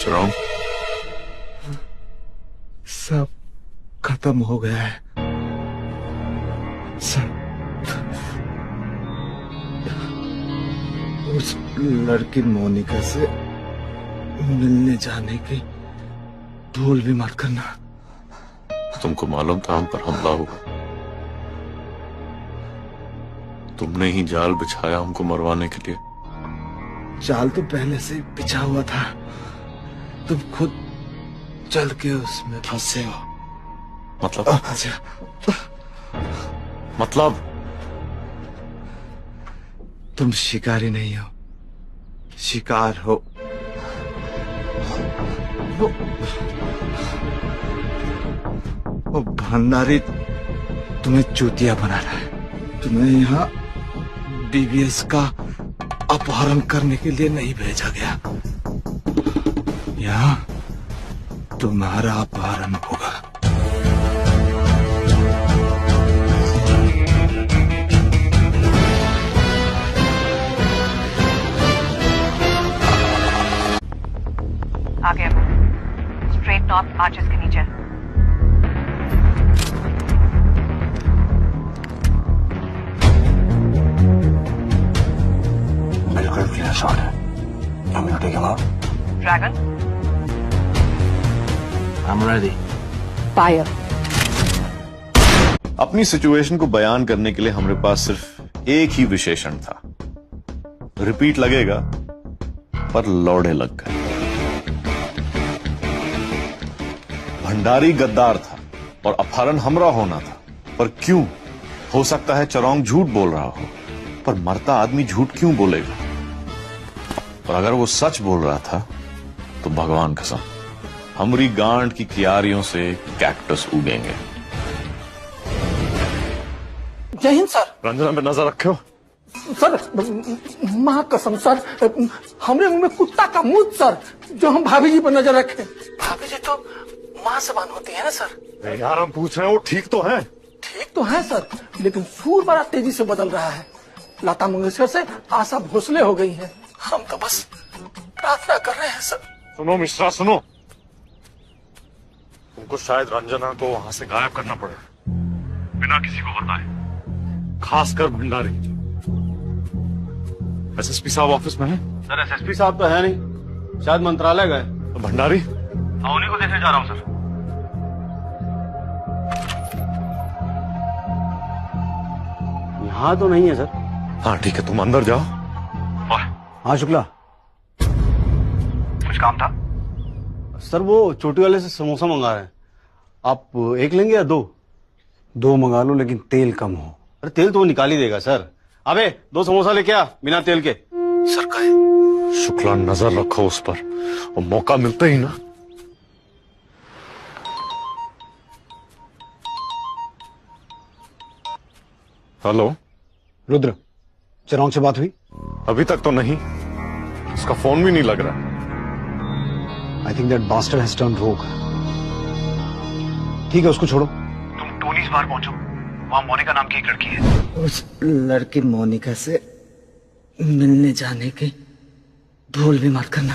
चुनाव सब खत्म हो गया है। सब उस लड़की मोनिका से मिलने जाने की भूल भी मत करना। तुमको मालूम था हम पर हमला होगा। तुमने ही जाल बिछाया हमको मरवाने के लिए। जाल तो पहले से बिछा हुआ था, तुम खुद चल के उसमें फंसे हो। मतलब तुम शिकारी नहीं हो, शिकार हो। वो भंडारी तुम्हें चूतिया बना रहा है। तुम्हें यहाँ बीबीएस का अपहरण करने के लिए नहीं भेजा गया। यहाँ तुम्हारा अपहरण होगा। आगे स्ट्रेट नॉर्थ आर्चेस के नीचे। बिल्कुल क्लियर शॉट है। Can we take him out? Dragon I'm ready. Fire. अपनी सिचुएशन को बयान करने के लिए हमारे पास सिर्फ एक ही विशेषण था। रिपीट लगेगा पर लौड़े लग गए। भंडारी गद्दार था और अपहरण हमरा होना था, पर क्यों? हो सकता है चरौंग झूठ बोल रहा हो, पर मरता आदमी झूठ क्यों बोलेगा? और अगर वो सच बोल रहा था तो भगवान कसम हमारी गांड की कियारियों से कैक्टस उगेंगे। जय हिंद सर। रंजना पे नजर रखे हो सर, मां कसम सर, हमरे मुंह में कुत्ता का मुंह सर, जो हम भाभी जी पर नजर रखे। भाभी जी तो मां समान होती है ना सर। यार हम पूछ रहे हैं वो ठीक तो है? ठीक तो है सर, लेकिन सुर बड़ा तेजी से बदल रहा है। लता मंगेशकर से आशा भोसले हो गई है। हम तो बस प्रार्थना कर रहे हैं सर। सुनो मिश्रा सुनो, तुमको शायद रंजना को वहां से गायब करना पड़े बिना किसी को बताए, खासकर भंडारी। एसएसपी साहब ऑफिस में है? सर एसएसपी साहब तो है नहीं, शायद मंत्रालय गए। तो भंडारी? हाँ उन्हीं को देखने जा रहा हूँ सर। यहाँ तो नहीं है सर। हाँ ठीक है, तुम अंदर जाओ। हाँ शुक्ला, कुछ काम था? सर वो चोटी वाले से समोसा मंगा रहे हैं। आप एक लेंगे या दो? दो मंगा लो, लेकिन तेल कम हो। अरे तेल तो वो निकाल ही देगा सर। अबे 2 समोसा लेके आ बिना तेल के। सर कहे शुक्ला नजर रखो उस पर, और मौका मिलते ही ना। हेलो रुद्र, चरौंग से बात हुई? अभी तक तो नहीं, उसका फोन भी नहीं लग रहा। I think that bastard has turned rogue. ठीक है उसको छोड़ो। तुम टोनीज बार पहुंचो, वहां मोनिका नाम की एक लड़की है। उस लड़की मोनिका से मिलने जाने की भूल भी मत करना।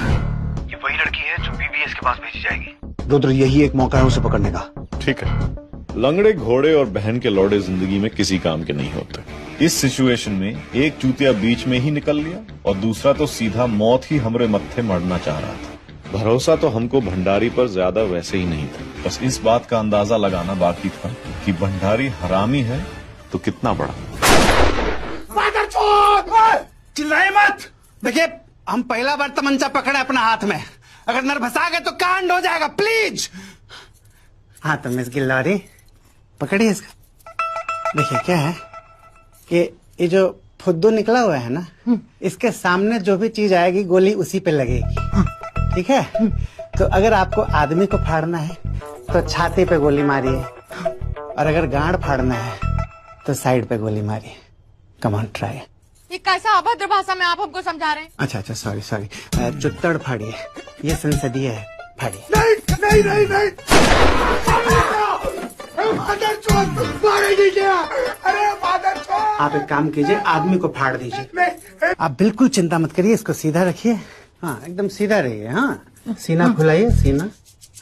ये वही लड़की है जो बीबीएस के पास भेजी जाएगी। रुद्र यही एक मौका है उसे पकड़ने का। ठीक है, लंगड़े घोड़े और बहन के लौड़े जिंदगी में किसी काम के नहीं होते। इस सिचुएशन में एक चूतिया बीच में ही निकल लिया और दूसरा तो सीधा मौत ही हमरे मत्थे मरना चाह रहा था। भरोसा तो हमको भंडारी पर ज्यादा वैसे ही नहीं था, बस इस बात का अंदाजा लगाना बाकी था कि भंडारी हरामी है तो कितना बड़ा। चिल्लाए मत। देखिए हम पहला बार तमंचा पकड़े अपना हाथ में, अगर नर्वस आ गए तो कांड हो जाएगा, प्लीज। हाँ तो मिस गिल्लौरी पकड़िए इसका। देखिए क्या है कि ये जो फुद्दू निकला हुआ है ना, इसके सामने जो भी चीज आएगी गोली उसी पे लगेगी। ठीक है, तो अगर आपको आदमी को फाड़ना है तो छाती पे गोली मारिए, और अगर गांड फाड़ना है तो साइड पे गोली मारिए। Come on try. ये कैसा अभद्र भाषा में आप हमको समझा रहे हैं? अच्छा सॉरी। चुत्तड़ फाड़िए, ये संसदीय है, फाड़िए। नहीं। आप एक काम कीजिए, आदमी को फाड़ दीजिए। आप बिल्कुल चिंता मत करिए, इसको सीधा रखिए। हाँ एकदम सीधा रहिए। हाँ सीना खुलाइए, सीना।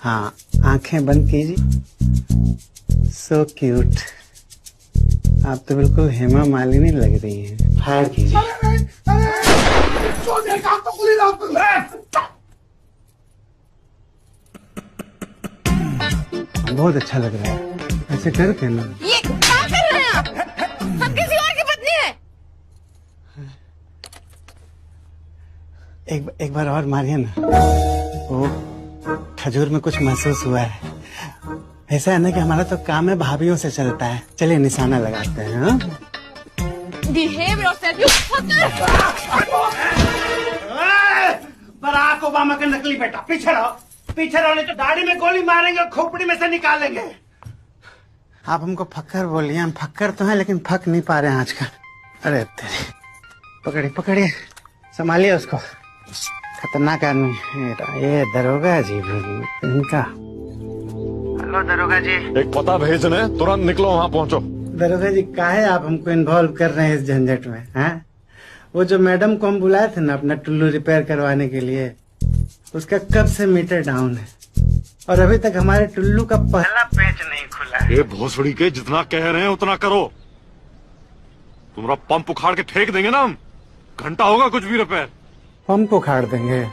हाँ, आंखें बंद कीजिए। So cute. आप तो बिल्कुल हेमा मालिनी लग रही हैं। फायर कीजिए। बहुत अच्छा लग रहा है, ऐसे करके ना। ये क्या कर रहे हैं आप? हम किसी और की पत्नी है। एक बार और मारिए ना। वो खजूर में कुछ महसूस हुआ है। ऐसा है ना कि हमारा तो काम है भाभीियों से चलता है। चलिए निशाना लगाते हैं। हाँ? Behave yourself, you fucker! Barack Obama का नकली बेटा, पीछे रहो, पीछे रहो, नहीं तो दाढ़ी में गोली मारेंगे और खोपड़ी में से निकालेंगे। आप हमको फक्कर बोलिए, हम फक्कर तो हैं लेकिन फक नहीं पा रहे हैं आजकल। अरे तेरी, पकड़िए पकड़िए, संभालिए उसको। खतरनाक आदमी है ये दरोगा जी इनका। हेलो दरोगा जी। एक पता भेजने, तुरंत निकलो, वहाँ पहुँचो। दरोगा जी, काहे आप हमको इन्वॉल्व कर रहे हैं इस झंझट में? हैं? वो जो मैडम को हम बुलाए थे ना अपना टुल्लू रिपेयर करवाने के लिए, उसका कब से मीटर डाउन है और अभी तक हमारे टुल्लू का पहला पेच नहीं खुला है। ये भोसड़ी के जितना कह रहे हैं उतना करो। तुम्हारा पंप उखाड़ के फेंक देंगे ना हम। घंटा होगा कुछ भी रिपेयर। पंप उखाड़ देंगे।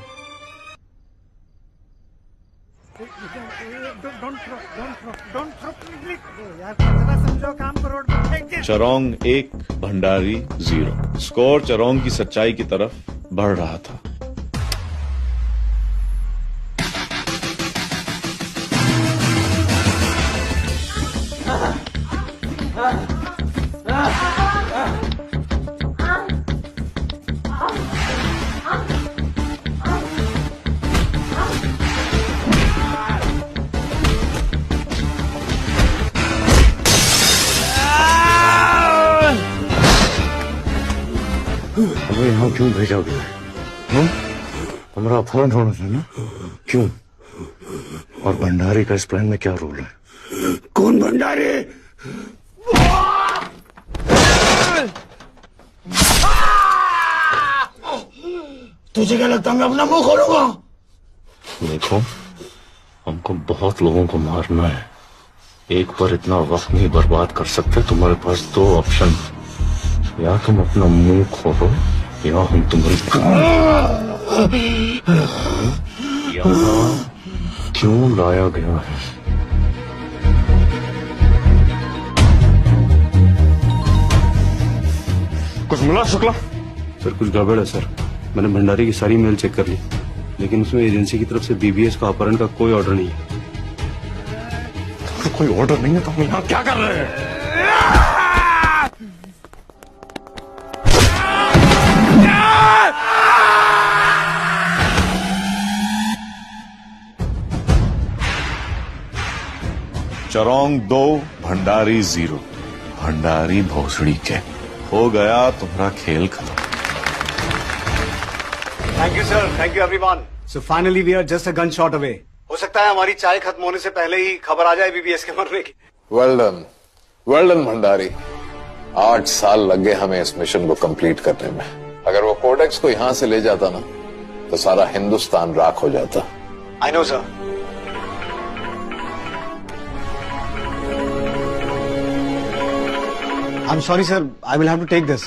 चरोंग 1 भंडारी 0। स्कोर चरोंग की सच्चाई की तरफ बढ़ रहा था। हमें यहाँ क्यों भेजा गया है? हमारा अपहरण होना था ना? क्यों? और भंडारी का इस प्लान में क्या रोल है? कौन भंडारी? तुझे क्या लगता है मैं अपना मुंह खोलूंगा? देखो, हमको बहुत लोगों को मारना है। एक पर इतना वक्त नहीं बर्बाद कर सकते। तुम्हारे पास 2 ऑप्शन, या तुम अपना मुंह खोलो या हम तुम्हारी यहाँ क्यों लाया गया है? कुछ मिला शुक्ला? सर कुछ गड़बड़ है सर। मैंने भंडारी की सारी मेल चेक कर ली, लेकिन उसमें एजेंसी की तरफ से बीबीएस का अपहरण का कोई ऑर्डर नहीं है। कोई ऑर्डर नहीं है तो हम यहाँ क्या कर रहे हैं? चरोंग 2 भंडारी 0। भंडारी भोसड़ी के। हो गया तुम्हारा खेल खत्म। Thank you sir, thank you everyone. So finally we are just a gun shot away. हो सकता है हमारी चाय खत्म होने से पहले ही खबर आ जाए बीबीएस के मरने की। Well done Bhandari. 8 साल लग गए हमें इस मिशन को कंप्लीट करने में। अगर वो कोडेक्स को यहां से ले जाता ना तो सारा हिंदुस्तान राख हो जाता। I know sir. I'm sorry, sir. I will have to take this.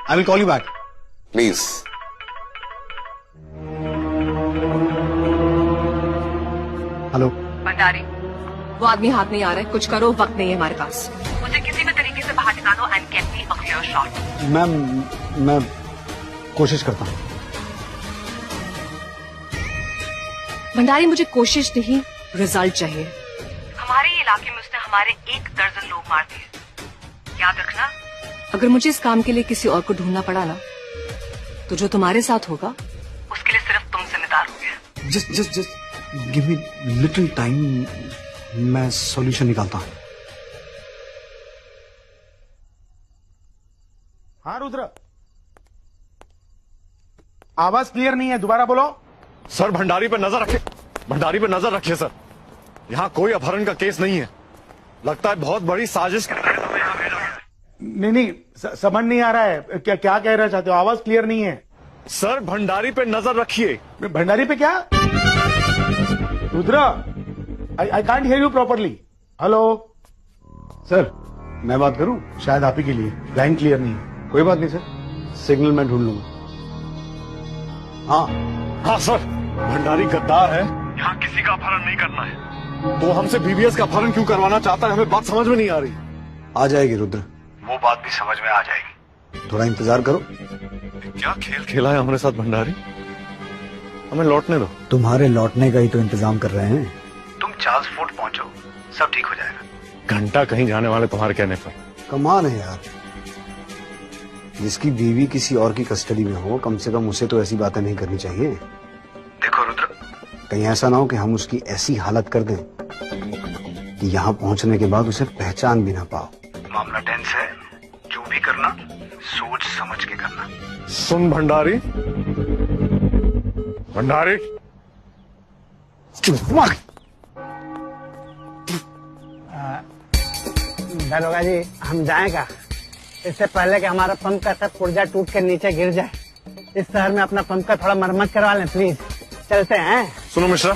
I will call you back. Please. Hello. Bhandari, वो आदमी हाथ नहीं आ रहा है। कुछ करो, वक्त नहीं है हमारे पास। मुझे किसी भी तरीके से बाहर निकालो and get me a clear shot. Ma'am, मैं कोशिश करता हूँ। भंडारी, मुझे कोशिश नहीं, रिजल्ट चाहिए। हमारे इलाके में उसने हमारे 1 दर्जन लोग मार दिए। याद रखना, अगर मुझे इस काम के लिए किसी और को ढूंढना पड़ा ना, तो जो तुम्हारे साथ होगा उसके लिए सिर्फ तुम जिम्मेदार होगे। Just give me little time, मैं सॉल्यूशन निकालता हूँ। हाँ रुद्र, आवाज क्लियर नहीं है, दोबारा बोलो। सर भंडारी पे नजर रखिए। भंडारी पे नजर रखिए सर। यहाँ कोई अपहरण का केस नहीं है। लगता है बहुत बड़ी साजिश कर रहे हैं। नहीं, समझ नहीं आ रहा है। क्या क्या कहना चाहते हो? आवाज क्लियर नहीं है। सर भंडारी पे नजर रखिए। भंडारी पे क्या? Rudra, I can't hear you properly. Hello sir, मैं बात करूं? शायद आप ही के लिए लाइन क्लियर नहीं है। कोई बात नहीं सर, सिग्नल मैं ढूंढ लूंगा। हाँ सर, भंडारी गद्दार है। यहाँ किसी का अपहरण नहीं करना है। तो हमसे बीबीएस का अपहरण क्यों करवाना चाहता है, हमें बात समझ में नहीं आ रही। आ जाएगी रुद्र, वो बात भी समझ में आ जाएगी। थोड़ा इंतजार करो। क्या खेल खेला है हमारे साथ भंडारी? हमें लौटने दो। तुम्हारे लौटने का ही तो इंतजाम कर रहे हैं। तुम चार्ल्स फोर्ट पहुंचो, सब ठीक हो जाएगा। घंटा कहीं जाने वाले तुम्हारे कहने पर। कमाल है यार, जिसकी बीवी किसी और की कस्टडी में हो, कम से कम उसे तो ऐसी बातें नहीं करनी चाहिए। देखो रुद्र, कहीं ऐसा ना हो कि हम उसकी ऐसी हालत कर दें कि यहाँ पहुंचने के बाद उसे पहचान भी ना पाओ। मामला टेंस है, जो भी करना सोच समझ के करना। सुन भंडारी, भंडारी, दरोगा जी, हम जाएगा इससे पहले कि हमारा पंप का सब पुर्जा टूट के नीचे गिर जाए। इस शहर में अपना पंप का थोड़ा मरम्मत करवा लें प्लीज। चलते हैं। सुनो मिश्रा,